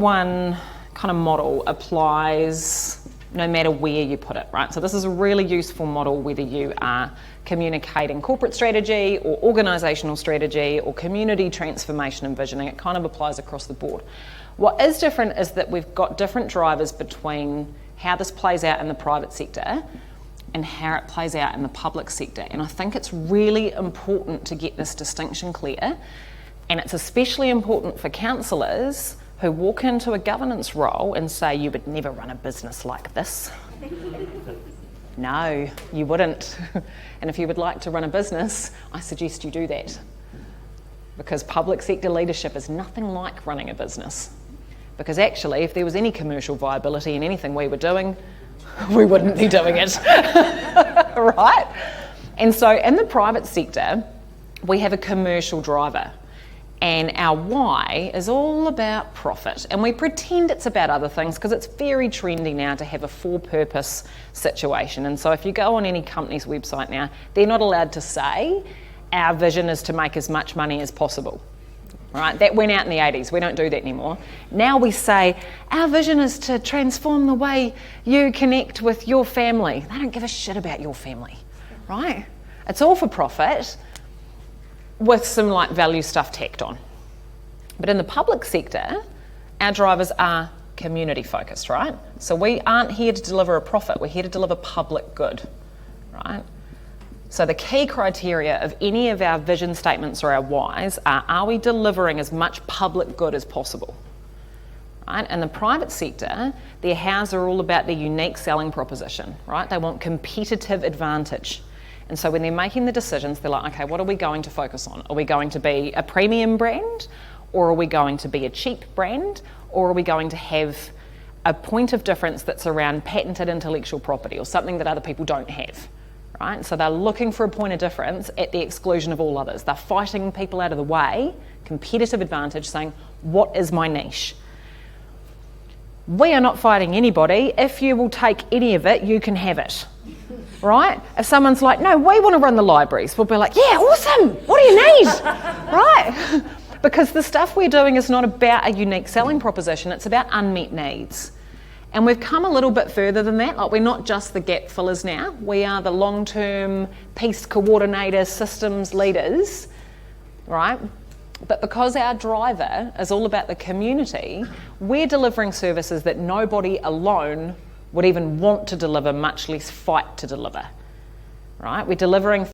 One kind of model applies no matter where you put it, right? So this is a really useful model whether you are communicating corporate strategy or organisational strategy or community transformation and visioning. It kind of applies across the board. What is different is that we've got different drivers between how this plays out in the private sector and how it plays out in the public sector. And I think it's really important to get this distinction clear. And it's especially important for councillors who walk into a governance role and say, you would never run a business like this. No, you wouldn't. And if you would like to run a business, I suggest you do that. Because public sector leadership is nothing like running a business. Because actually, if there was any commercial viability in anything we were doing, we wouldn't be doing it, right? And so in the private sector, we have a commercial driver. And our why is all about profit. And we pretend it's about other things because it's very trendy now to have a for-purpose situation. And so if you go on any company's website now, they're not allowed to say, our vision is to make as much money as possible. Right? That went out in the 80s. We don't do that anymore. Now we say, our vision is to transform the way you connect with your family. They don't give a shit about your family, right? It's all for profit, with some like value stuff tacked on. But in the public sector, our drivers are community focused, right? So we aren't here to deliver a profit, we're here to deliver public good, right? So the key criteria of any of our vision statements or our whys are we delivering as much public good as possible? Right? In the private sector, their hows are all about their unique selling proposition, right? They want competitive advantage. And so when they're making the decisions, they're like, okay, what are we going to focus on? Are we going to be a premium brand? Or are we going to be a cheap brand? Or are we going to have a point of difference that's around patented intellectual property or something that other people don't have, right? So they're looking for a point of difference at the exclusion of all others. They're fighting people out of the way, competitive advantage, saying, what is my niche? We are not fighting anybody. If you will take any of it, you can have it. Right? If someone's like, no, we want to run the libraries, we'll be like, yeah, awesome, what do you need? Right? Because the stuff we're doing is not about a unique selling proposition, it's about unmet needs. And we've come a little bit further than that. Like, we're not just the gap fillers now, we are the long-term peace coordinators, systems leaders, right? But because our driver is all about the community, we're delivering services that nobody alone would even want to deliver, much less fight to deliver, right? We're delivering